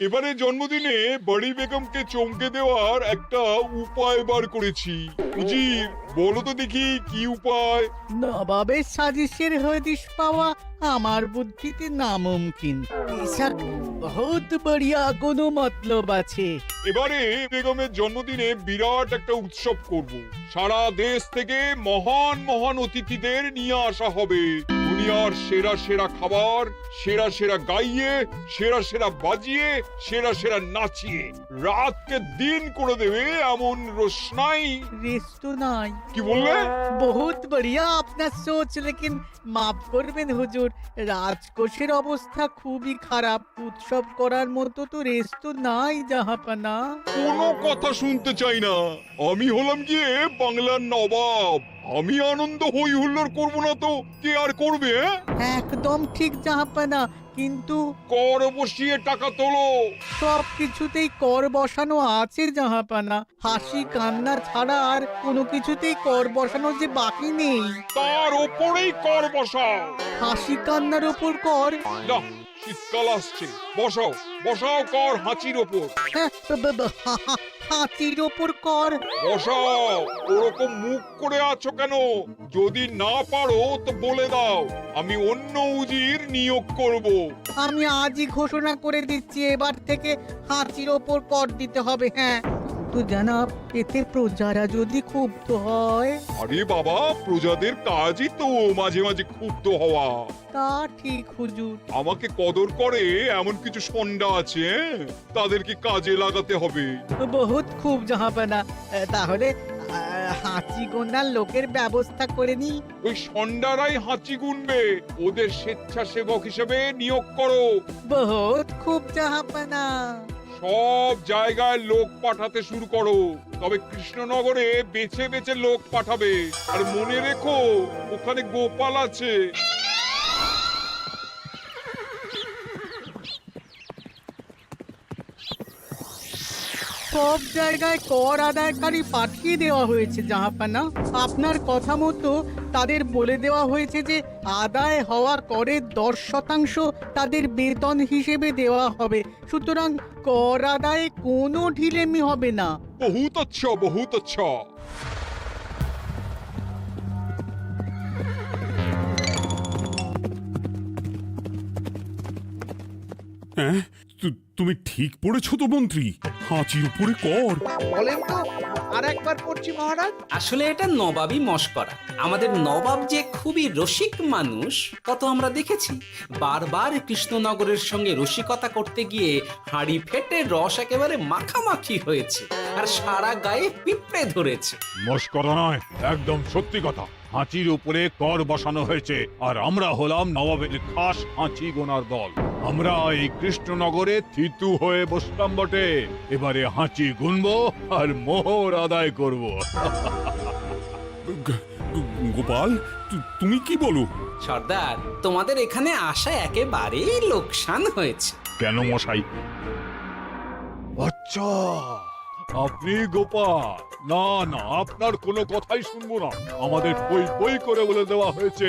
এবারে জন্মদিনে বড়ি বেগমকে চমকে দেওয়ার একটা উপায় বার করেছি। উজির, বলো তো দেখি কি উপায়? নবাবের সাজিশের হদিশ পাওয়া আমার বুদ্ধিতে নামুমকিন। বেশক বহুত বড়িয়া কোনো মতলব আছে। এবারে বেগমের জন্মদিনে বিরাট একটা উৎসব করব। সারা দেশ থেকে মহান মহান অতিথিদের নিয়ে আসা হবে। দুনিয়ার সেরা সেরা খাবার, সেরা সেরা গাইয়ে, সেরা সেরা বাজিয়ে, সেরা সেরা নাচিয়ে রাতকে দিন করে দেবে এমন রোশনাই। রেস্ট নাই। কি বললে? বহুত বড়িয়া আপনার সোচ, লেকিন মাফ করবেন হুজুর, রাজকোষের অবস্থা খুবই খারাপ। উৎসব করার মতো তো রেস্ট নাই জাহাপানা। কোনো কথা শুনতে চাই না। আমি হলাম গিয়ে বাংলার নবাব। আমি আনন্দ হই হুল্লোড় করবো না তো কে আর করবে? একদম ঠিক জাহাপানা, কিন্তু কর বসিয়ে টাকা তোলো। সব কিছুতেই কর বসানো আছে জাহাপানা। হাসি কান্না ছাড়া আর কোনো কিছুতেই কর বসানো যে বাকি নেই। তার ওপরেই কর বসাও। হাসি কান্নার ওপর কর? না, শীতকাল আসছে, বসাও বসাও কর হাঁচির ওপর। হ্যাঁ, হাতির ওপর কর? বসাও। ওরকম মুখ করে আছো কেন? যদি না পারো তো বলে দাও, আমি অন্য উজির নিয়োগ করব। আমি আজই ঘোষণা করে দিচ্ছি, এবার থেকে হাতির ওপর কর দিতে হবে। হ্যাঁ, তো জানাব, এতে প্রজারা যদি ক্ষুব্ধ হয়? আরে বাবা, প্রজাদের কাজই তো মাঝে মাঝে ক্ষুব্ধ হওয়া। তা ঠিক হুজুর। আমাকে কদর করে এমন কিছু সন্ডা আছে, তাদেরকে কাজে লাগাতে হবে। বহুত খুব জাহাপানা। তাহলে হাঁচি গোনার লোকের ব্যবস্থা করে নি। ওই সন্ডারাই হাঁচি গুনবে। ওদের স্বেচ্ছাসেবক হিসেবে নিয়োগ করো। বহুত খুব জাহাপানা। সব জায়গায় লোক পাঠাতে শুরু করো। তবে কৃষ্ণনগরে বেছে বেছে লোক পাঠাবে। আর মনে রেখো, ওখানে গোপাল আছে। সব জায়গায় কর আদায়কারী পাঠিয়ে দেওয়া হয়েছে জাহাপানা। আপনার কথা মতো তাদের বলে দেওয়া হয়েছে যে আদায় হওয়া করের 10% তাদের বেতন হিসেবে দেওয়া হবে। সুতরাং কর আদায়ে কোনো ঢিলেমি হবে না। বহুত আচ্ছা, বহুত আচ্ছা। হ্যাঁ, তুমি ঠিক পড়েছো তো মন্ত্রী? হাঁচির উপরে কর? বলেন তো, আর একবার পড়ছি মহারাজ। আসলে এটা নবাবই মশকরা। আমাদের নবাব যে খুবই রসিক মানুষ তা তো আমরা দেখেছি। বারবার কৃষ্ণনগরের সঙ্গে রসিকতা করতে গিয়ে হাঁড়ি ফেটে রস একেবারে মাখামাখি হয়েছে, আর সারা গায়ে পিঁপড়ে ধরেছে। মস্করা নয়, একদম সত্যি কথা। হাঁচির উপরে কর বসানো হয়েছে, আর আমরা হলাম নবাবের খাস হাঁচি গোনার দল। আমরা এই কৃষ্ণনগরে থিতু হয়ে বসলাম বটে। এবারে হাঁচি গুনবো আর মোহর আদায় করব। গোপাল, তুমি কি বলো? সর্দার, তোমাদের এখানে আসা একেবারেই লোকসান হয়েছে। কেন মশাই? আচ্ছা, আপনি গোপাল? না না, আপনার কোনো কথাই শুনবো না। আমাদের বই বই করে বলে দেওয়া হয়েছে,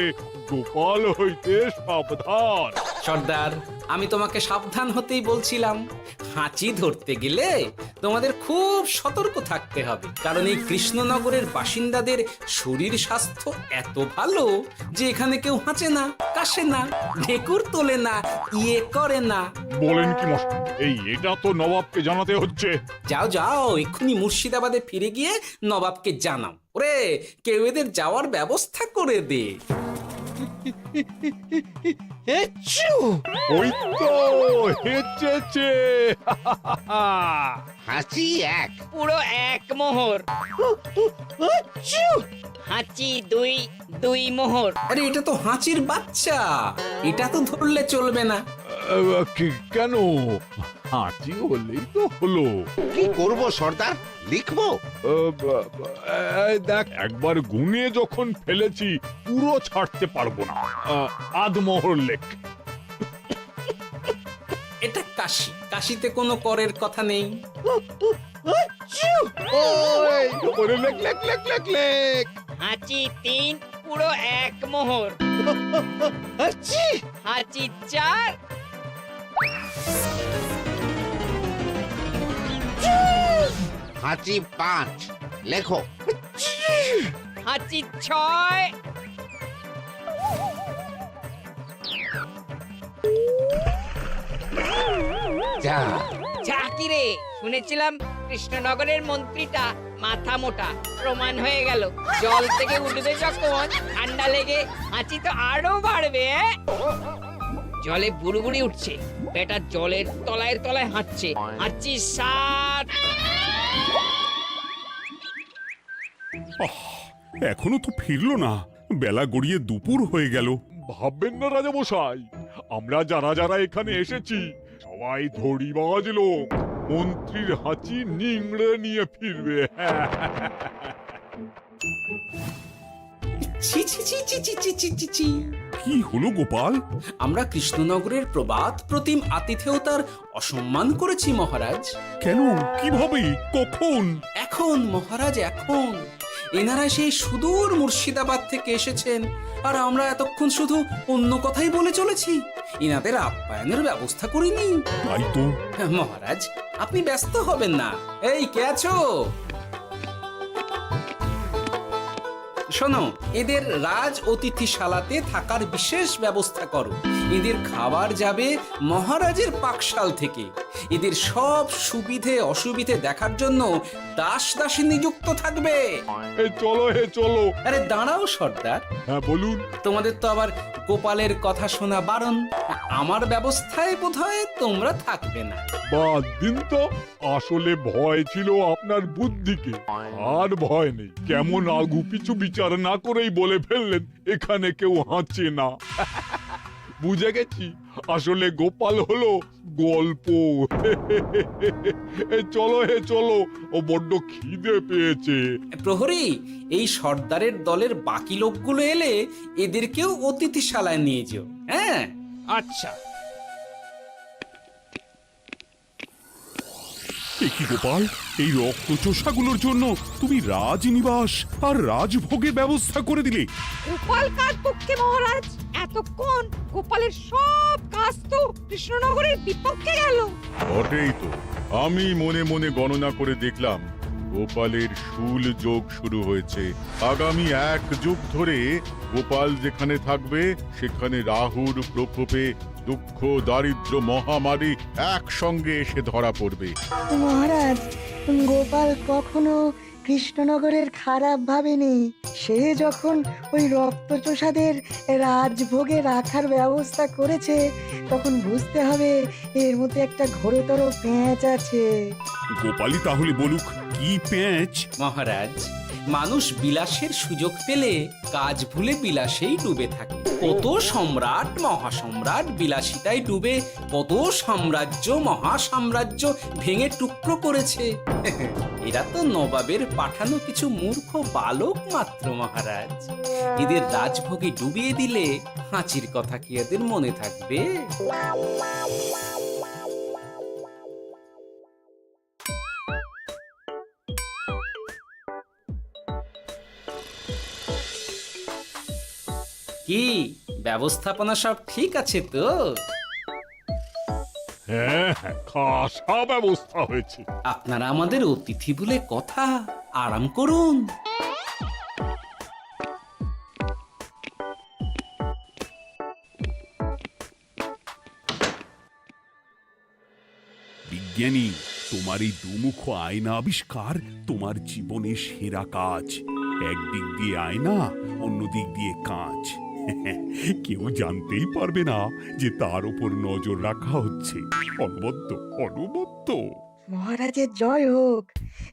গোপাল হইতে সাবধান। সর্দার, আমি তোমাকে সাবধান হতেই বলছিলাম। হাঁচি ধরতে গেলে তোমাদের খুব সতর্ক থাকতে হবে, কারণ এই কৃষ্ণনগরের বাসিন্দাদের শরীর স্বাস্থ্য এত ভালো যে এখানে কেউ হাঁচে না, কাশে না, ঢেকুর তোলে না, ইয়ে করে না। বলেন কি মশাই? এটা তো নবাবকে জানাতে হচ্ছে। যাও যাও, এক্ষুনি মুর্শিদাবাদে ফিরে গিয়ে নবাবকে জানাও। ওরে, কেউ এদের যাওয়ার ব্যবস্থা করে দে। ওই তো হেঁচেছে। হাঁচি এক। পুরো এক মোহর। হাঁচি দুই, দুই মোহর। আরে, এটা তো হাঁচির বাচ্চা, এটা তো ধরলে চলবে না। কেন? হাঁচি হলেই তো হলো। কি করব সর্দার? লিখবো? দেখ, একবার গুনে যখন ফেলেছি পুরো ছাড়তে পারবো না। আধমোহর লেখ। এটা কাশি, কাশিতে কোনো করের কথা নেই। ওরে লেখ লেখ লেখ লেখ লেখ। হাঁচি তিন, পুরো এক মোহর। হাঁচি চার। হাঁচি 5, লেখো। হাঁচি 6, যা, যা কি রে, শুনেছিলাম কৃষ্ণনগরের মন্ত্রীটা মাথা মোটা, প্রমাণ হয়ে গেল। জল থেকে উঠবে যখন ঠান্ডা লেগে হাঁচি তো আরো বাড়বে। জলে বুড়ুবুড়ি উঠছে, বেটা জলের তলায় তলায় হাঁটছে। হাঁচি 7। এখনো তো ফিরলো না, বেলা গড়িয়ে দুপুর হয়ে গেল। ভাববেন না রাজামশাই, আমরা যারা যারা এখানে এসেছি সবাই ধড়িবাজ লোক। মন্ত্রীর হাঁচি নিংড়ে নিয়ে ফিরবে। ছি ছি ছি ছি ছি ছি ছি ছি ছি। কি হলো গোপাল? আমরা কৃষ্ণনগরের প্রবাদ প্রতিম আতিথেয়তার অসম্মান করেছি মহারাজ। কেন? কিভাবে? কখন? এখন মহারাজ, এখন এনারা সেই সুদূর মুর্শিদাবাদ থেকে এসেছেন, আর আমরা এতক্ষণ শুধু অন্য কথাই বলে চলেছি, এনাদের আপ্যায়নের ব্যবস্থা করিনি। তাই তো। মহারাজ, আপনি ব্যস্ত হবেন না। এই কে আছো? শোনো, এদের রাজ অতিথিশালাতে থাকার বিশেষ ব্যবস্থা করো। এদের খাবার যাবে মহারাজের পাকশাল থেকে। এদের সব সুবিধে অসুবিধে দেখার জন্য দাস দাসী নিযুক্ত থাকবে। এই চলো হে চলো। আরে দাঁড়াও সর্দার, হ্যাঁ বলুন। তোমাদের তো আবার গোপালের কথা শোনা বারণ। আমার ব্যবস্থায় বোধহয় তোমরা থাকবে না। বাদ দিন তো, আসলে ভয় ছিল আপনার বুদ্ধিকে, আর ভয় নেই। কেমন আগু পিছু বিচার না করেই বলে ফেললেন এখানে কেউ হাঁচে না। বুঝে গেছি, আসলে গোপাল হলো গল্প। চলো হে চলো, ও বড্ড খিদে পেয়েছে। প্রহরী, এই সর্দারের দলের বাকি লোকগুলো এলে এদেরকেও অতিথিশালায় নিয়ে যেও। হ্যাঁ, আচ্ছা। এ কি গোপাল, এই রক্তচোষাগুলোর জন্য তুমি রাজনিবাস আর রাজভোগের ব্যবস্থা করে দিলে? গোপাল কার পক্ষে মহারাজ? এতক্ষণ গোপালের সব কাজ তো কৃষ্ণনগরের বিপক্ষে গেল। বটেই তো, আমি মনে মনে গণনা করে দেখলাম গোপালের শুল যোগ শুরু হয়েছে। আগামী 1 যুগ ধরে গোপাল যেখানে থাকবে সেখানে রাহুর প্রকোপে দুঃখ দারিদ্র মহামারী একসঙ্গে এসে ধরা পড়বে। মহারাজ, গোপাল কখনো কৃষ্ণনগরের খারাপ ভাবেনি। সে যখন ওই রক্তচোষাদের রাজভোগে রাখার ব্যবস্থা করেছে, তখন বুঝতে হবে এর মধ্যে একটা ঘোরতর পেঁচ আছে। গোপালই তাহলে বলুক কি পেঁচ। মহারাজ, মানুষ বিলাসের সুযোগ পেলে কাজ ভুলে বিলাসেই ডুবে থাকে। কত সম্রাট মহাসম্রাট বিলাসিতায় ডুবে কত সাম্রাজ্য মহাসাম্রাজ্য ভেঙে টুকরো করেছে। এরা তো নবাবের পাঠানো কিছু মূর্খ বালক মাত্র মহারাজ। এদের রাজভোগে ডুবিয়ে দিলে হাঁচির কথা কি এদের মনে থাকবে? কি ব্যবস্থাপনা সব ঠিক আছে তো? হ্যাঁ হ্যাঁ, খাসা ব্যবস্থা হয়েছে। আপনারা আমাদের অতিথি বলে কথা, আরাম করুন। বিজ্ঞানী, তোমার এই দুমুখ আয়না আবিষ্কার তোমার জীবনের সেরা কাজ। একদিক দিয়ে আয়না, অন্য দিক দিয়ে কাঁচ। কেউ জানতেই পারবে না যে তার উপর নজর রাখা হচ্ছে। অনবদ্য অনবদ্য। মহারাজের জয় হোক।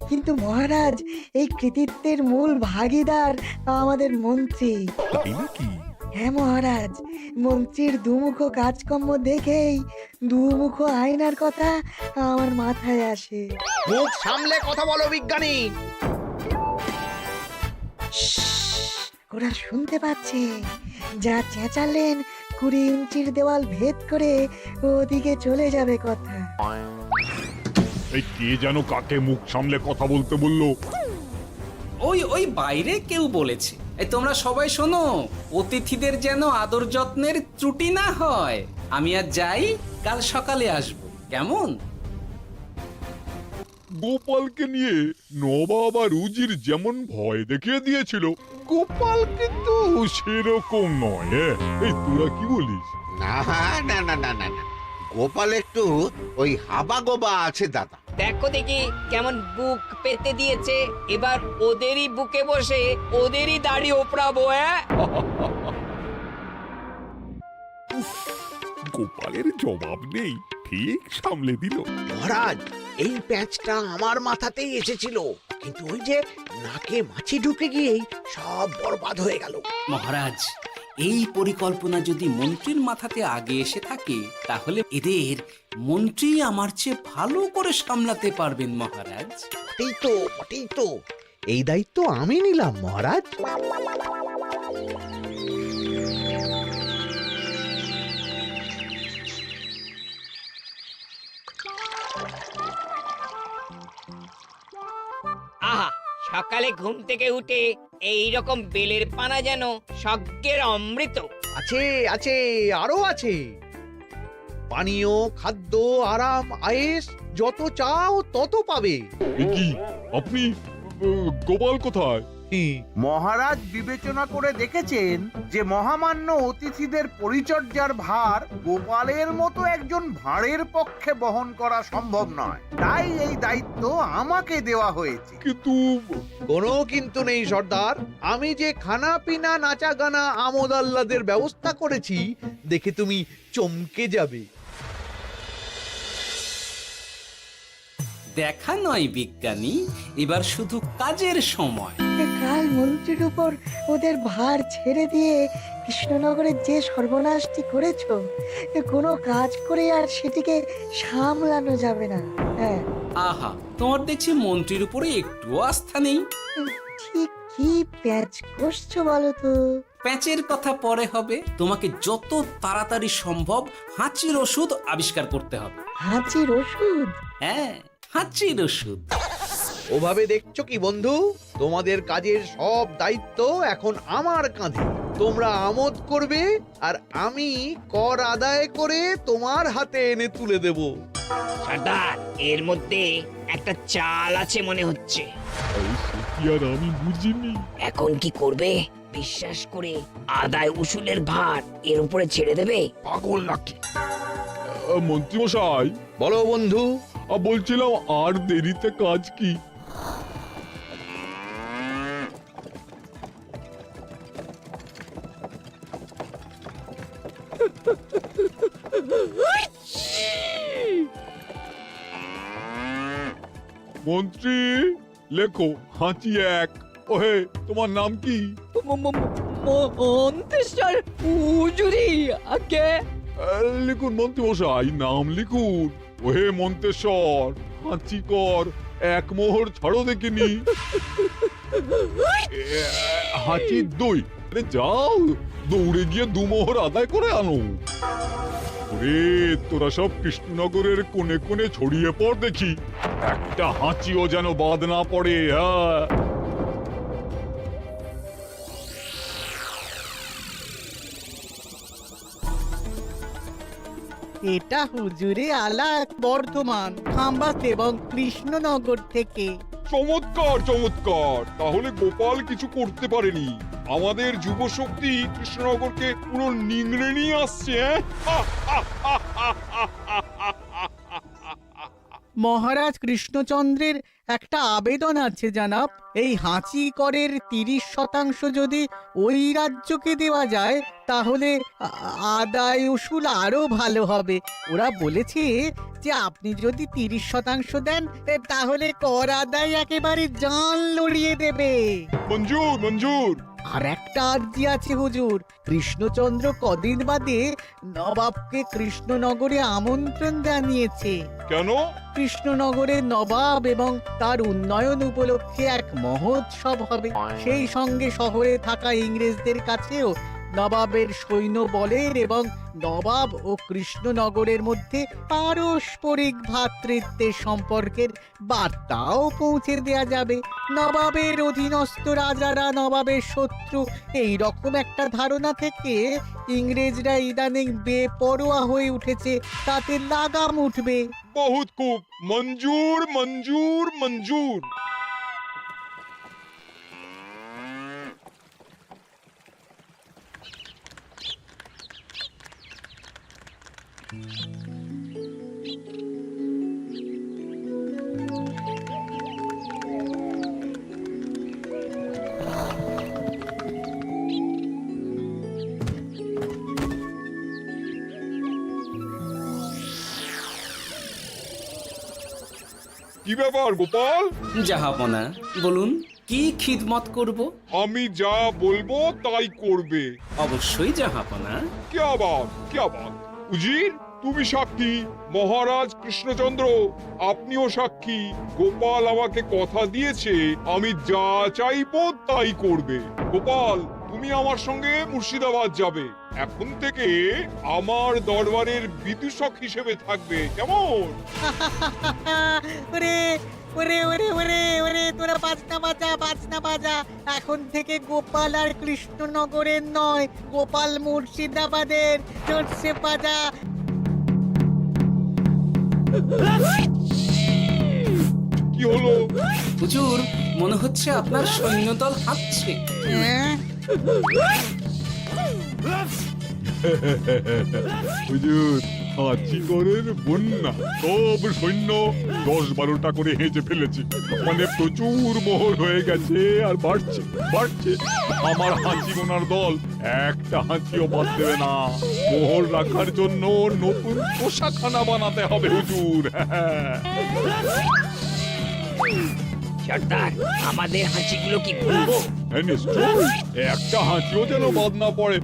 কিন্তু মহারাজ, এই কৃতিত্বের মূল ভাগীদার আমাদের মন্ত্রী। তাই নাকি? হ্যাঁ মহারাজ, মন্ত্রীর দুমুখ কাজকর্ম দেখেই দুমুখ আয়নার কথা আমার মাথায় আসে। মুখ সামলে কথা বলো বিজ্ঞানী। ওরা শুনতে পাচ্ছে। যা চেঁচালেন 20 ইঞ্চির দেওয়াল ভেদ করে ওদিকে চলে যাবে কথা। এই কে যেন কাকে মুখ সামলে কথা বলতে বললো? ওই বাইরে কেউ বলেছে। এই তোমরা সবাই শোনো, অতিথিদের যেন আদর যত্নের ত্রুটি না হয়। আমি আর যাই, কাল সকালে আসবো, কেমন? গোপালকে নিয়ে নবাব আর উজির যেমন ভয় দেখিয়ে দিয়েছিল, গোপাল কিন্তু সেরকম নয়। এই তোরা কি বলিস? না না না না না না, গোপাল একটু ওই হাবা গোবা আছে দাদা। দেখো দেখি কেমন বুক পেতে দিয়েছে, এবার ওদেরই বুকে বসে ওদেরই দাড়ি ওপরাবো। গোপালের জবাব নেই, ঠিক সামলে দিল। মহারাজ, এই প্যাঁচটা আমার মাথাতেই এসেছিল, কিন্তু ওই যে নাকে মাছি ঢুকে গিয়েই সব বরবাদ হয়ে গেল। মহারাজ, এই পরিকল্পনা যদি মন্ত্রীর মাথাতে আগে এসে থাকে, তাহলে এদের মন্ত্রী আমার চেয়ে ভালো করে সামলাতে পারবেন মহারাজ। বটেই তো, এই দায়িত্ব আমি নিলাম মহারাজ। আহা, সকালে ঘুম থেকে উঠে এই রকম বেলের পানা যেন স্বর্গের অমৃত। আছে আছে, আরো আছে। পানীয়, খাদ্য, আরাম, আয়েশ, যত চাও তত পাবে। এ কি, আপনি গোপাল কোথায়? মহারাজ বিবেচনা করে দেখেছেন যে মহামান্য অতিথিদের পরিচর্যার ভার গোপালের মতো একজন ভাঁড়ের পক্ষে বহন করা সম্ভব নয়, তাই এই দায়িত্ব আমাকে দেওয়া হয়েছে। কিন্তু কোনো কিন্তু নেই সর্দার, আমি যে খানা পিনা নাচা গানা আমোদ আহ্লাদের ব্যবস্থা করেছি দেখে তুমি চমকে যাবে। দেখা নয় বিজ্ঞানী, এবার শুধু কাজের সময়। কাল মন্ত্রীর উপর ওদের ভার ছেড়ে দিয়ে কৃষ্ণনগরের যে সর্বনাশটি করেছো, কোনো কাজ করে আর সেটিকে সামলানো যাবে না। হ্যাঁ, আহা, তোমার দেখছি মন্ত্রীর উপরে একটুও আস্থা নেই। ঠিক কি প্যাচ করছো বলো তো? প্যাচের কথা পরে হবে, তোমাকে যত তাড়াতাড়ি সম্ভব হাঁচির ওষুধ আবিষ্কার করতে হবে। হাঁচির ওষুধ? হ্যাঁ, হাঁচির ওষুধ। ওভাবে দেখছো কি বন্ধু, তোমাদের কাজের সব দায়িত্ব এখন আমার কাঁধে। তোমরা আমোদ করবে আর আমি কর আদায় করে তোমার হাতে এনে তুলে দেব। সর্দার, এর মধ্যে একটা চাল আছে মনে হচ্ছে। কি আর আমি বুঝিনি। এখন কি করবে? বিশ্বাস করে আদায় উসুলের ভার এর উপরে ছেড়ে দেবে? পাগল নাকি? মন্ত্রী মশাই, বলো বন্ধু। বলছিলাম আর দেরিতে কাজ কি? মন্ত্রী, লেখো হাঁচি এক। ওহে, তোমার নাম কি? মন্ত্রেশ্বর হুজুরি আগে। লিখুন মন্ত্রী মশাই, নাম লিখুন। ওহে মন্তেশ্বর, হাঁচি কর, এক মোহর ছাড়ো দেখিনি। হাঁচি দুই। আরে যাও, দৌড়ে গিয়ে দু মোহর আদায় করে আনো। ওরে, তোরা সব কৃষ্ণনগরের কোণে কোণে ছড়িয়ে পড় দেখি, একটা হাঁচিও যেন বাদ না পড়ে। হ্যাঁ, এটা হুজুরে আলাক বর্ধমান, খাম্বাস এবং কৃষ্ণনগর থেকে। চমৎকার চমৎকার। তাহলে গোপাল কিছু করতে পারেনি, আমাদের যুব শক্তি কৃষ্ণনগরকে পুরো নিংড়ে নিয়ে আসছে। মহারাজ কৃষ্ণচন্দ্রের একটা আবেদন আছে জানাব। এই হাঁচি করের 30% যদি ওই রাজ্যকে দেওয়া যায়, তাহলে আদায় উসুল আরো ভালো হবে। ওরা বলেছে যে আপনি যদি 30% দেন, তাহলে কর আদায় একেবারে জান লড়িয়ে দেবে। মঞ্জুর মঞ্জুর। আর একটা আর্জি আছে হুজুর, কৃষ্ণচন্দ্র কদিন বাদে নবাবকে কৃষ্ণনগরে আমন্ত্রণ জানিয়েছে। কেন? কৃষ্ণনগরের নবাব এবং তার উন্নয়ন উপলক্ষে এক মহোৎসব হবে। সেই সঙ্গে শহরে থাকা ইংরেজদের কাছেও নবাবের সৈন্য বলের এবং নবাব ও কৃষ্ণনগরের মধ্যে পারস্পরিক ভ্রাতৃত্বের সম্পর্কের বার্তাও পৌঁছে দেয়া যাবে। নবাবের অধীনস্থ রাজারা নবাবের শত্রু, এই রকম একটা ধারণা থেকে ইংরেজরা ইদানিং বেপরোয়া হয়ে উঠেছে, তাতে লাগাম উঠবে। বহুত খুব মঞ্জুর মঞ্জুর মঞ্জুর। কি ব্যাপার গোপাল? জাহাপনা বলুন, কি খিদমত করব? আমি যা বলবো তাই করবে। অবশ্যই জাহাপনা। क्या बात উজির, তুমি সাক্ষী, মহারাজ কৃষ্ণচন্দ্র আপনিও সাক্ষী। গোপাল আমাকে কথা দিয়েছে আমি যা চাইবো তাই করবে। গোপাল, তুমি আমার সঙ্গে মুর্শিদাবাদ যাবে। এখন থেকে আমার দরবারের বিদূষক হিসেবে থাকবে, কেমন? ওরে ওরে ওরে ওরে ওরে তোরা বাজনা বাজা। এখন থেকে গোপাল আর কৃষ্ণনগরের নয়, গোপাল মুর্শিদাবাদের। চড়ছে বাজা। কি হলো? হুজুর, মনে হচ্ছে আপনার সৈন্যদল হাঁটছে। হ্যাঁ? হুজুর, হাঁচিগড়ের বন্যা সব সৈন্য 10-12টা করে হেঁচে ফেলেছে। মানে প্রচুর মোহর হয়ে গেছে আর বাড়ছে বাড়ছে। আমার হাঁচি গোনার দল একটা হাঁচিও বাদ দেবে না। মোহর রাখার জন্য নতুন পোশাকখানা বানাতে হবে হুজুর। সর্দার, আমাদের হাঁচিগুলো কি খুলবো? হ্যাঁ, নিশ্চয়ই। একটা হাঁচিও যেন বাদ না পড়ে।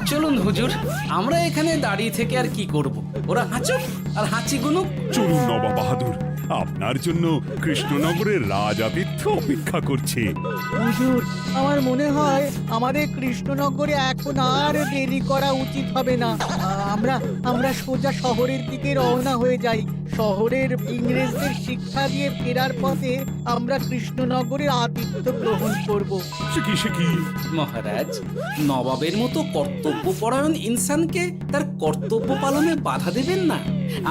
চলুন হুজুর, আমরা এখানে দাঁড়িয়ে থেকে আর কি করব? ওরা হাঁচুক আর হাঁচি গুনুক। চলুন নবাব বাহাদুর, আপনার জন্য কৃষ্ণনগরের রাজাতীর্থ অপেক্ষা করছে। হুজুর, আমার মনে হয় আমাদের কৃষ্ণনগরে এখন আর দেরি করা উচিত হবে না। আমরা সোজা শহরের দিকে রওনা হয়ে যাই। শহরের ইংরেজদের শিক্ষা দিয়ে ফেরার পথে আমরা কৃষ্ণনগরের আতিথ্য গ্রহণ করব। সে কি মহারাজ, নবাবের মতো কর্তব্যপরায়ণ ইনসানকে তার কর্তব্য পালনে বাধা দেবেন না।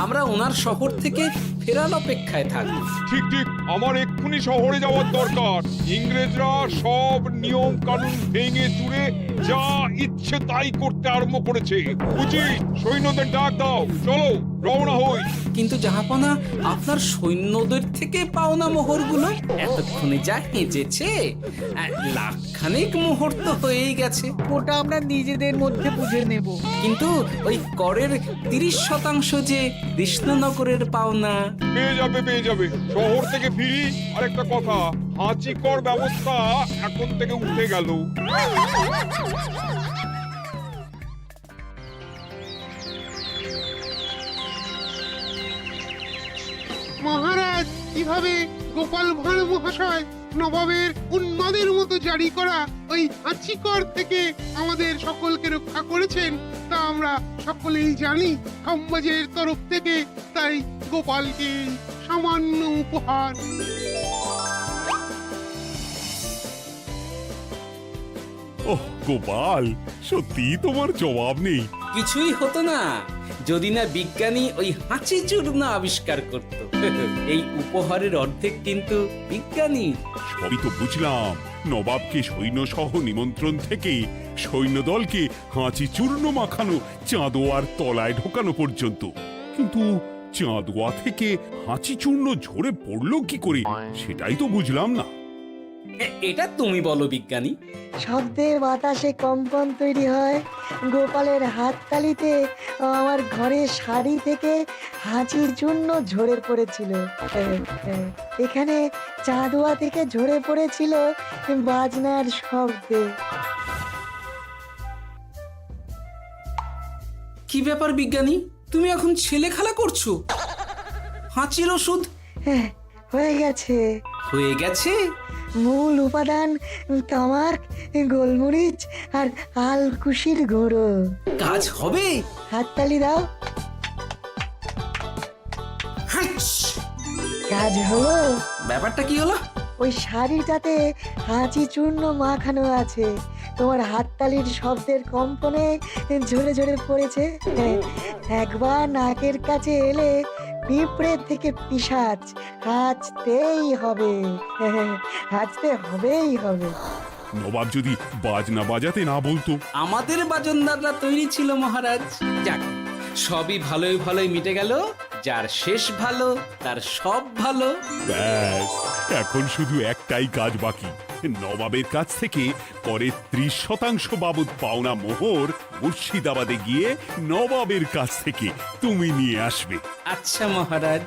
আমরা ওনার শহর থেকে ফেরার অপেক্ষায় থাকব। ঠিক আমার এক্ষুনি শহরে যাওয়ার দরকার। ইংরেজরা সব নিয়ম কানুন ভেঙে চুরে যা ইচ্ছে তাই করতে আরম্ভ করেছে। উচিত সৈন্যদের ডাক দাও, চলো রওনা হই। কিন্তু জাহাপনা, আপনার সৈন্যদের থেকে পাওনা মোহরগুলো এতক্ষণে যা হেঁচেছে, লাখখানেক মোহর তো হয়েই গেছে। ওটা আমরা নিজেদের মধ্যে বুঝে নেব। কিন্তু ওই করের 30% যে কৃষ্ণনগরের পাওনা। পেয়ে যাবে। শহর থেকে ফিরি আর একটা কথা, হাঁচি কর ব্যবস্থা এখন থেকে উঠে গেল। মহারাজ, কিভাবে গোপাল ভাঁড় মহাশয় নবাবের উন্মাদের মতো জারি করা ওই হাঁচিকর থেকে আমাদের সকলকে রক্ষা করেছেন তা আমরা সকলেই জানি। খাম্বাজের তরফ থেকে তাই গোপালকে সামান্য উপহার। ওহ গোপাল, সত্যি তোমার জবাব নেই। কিছুই হতো না যদি না বিজ্ঞানী ওই হাঁচি চূর্ণ আবিষ্কার করত। এই উপহারের অর্ধেক কিন্তু বিজ্ঞানী। সবই তো বুঝলাম, নবাবকে সৈন্য সহ নিমন্ত্রণ থেকে সৈন্যদলকে হাঁচি চূর্ণ মাখানো চাঁদোয়ার তলায় ঢোকানো পর্যন্ত। কিন্তু চাঁদোয়া থেকে হাঁচি চূর্ণ ঝরে পড়লো কি করে, সেটাই তো বুঝলাম না। এটা তুমি বলো বিজ্ঞানী। শব্দের বাতাসে কম্পন তৈরি হয়। গোপালের হাততালিতে আমার ঘরের শাড়ি থেকে হাঁচির জন্য ঝরে পড়েছিল। এখানে চাঁদোয়া থেকে ঝরে পড়েছিল বাজনার শব্দে। কি ব্যাপার বিজ্ঞানী, তুমি এখন ছেলে খেলা করছো? হাঁচির ওষুধ হয়ে গেছে। হয়ে গেছে? মূল উপাদান তামাক, গোলমরিচ আর আলকুশির গুঁড়ো। কাজ হবে? হাততালি দাও। কাজ হলো। ব্যাপারটা কি হলো? ওই শাড়িটাতে হাঁচি চূর্ণ মাখানো আছে। তোমার হাততালির শব্দের কম্পনে ঝরে ঝরে পড়েছে। একবার নাকের কাছে এলে পিঁপড়ে থেকে পিশাচ হাঁচতেই হবে, হাঁচতে হবেই হবে। নবাব যদি বাজনা বাজাতে না বলতো। আমাদের বাজনদাররা তৈরি ছিল মহারাজ। যাক, সবই ভালোই ভালোই মিটে গেল। যার শেষ ভালো তার সব ভালো। ব্যাস, এখন শুধু একটাই কাজ বাকি। নবাবের কাছ থেকে করের 30% বাবদ পাওনা মোহর মুর্শিদাবাদে গিয়ে নবাবের কাছ থেকে তুমি নিয়ে আসবে। আচ্ছা মহারাজ।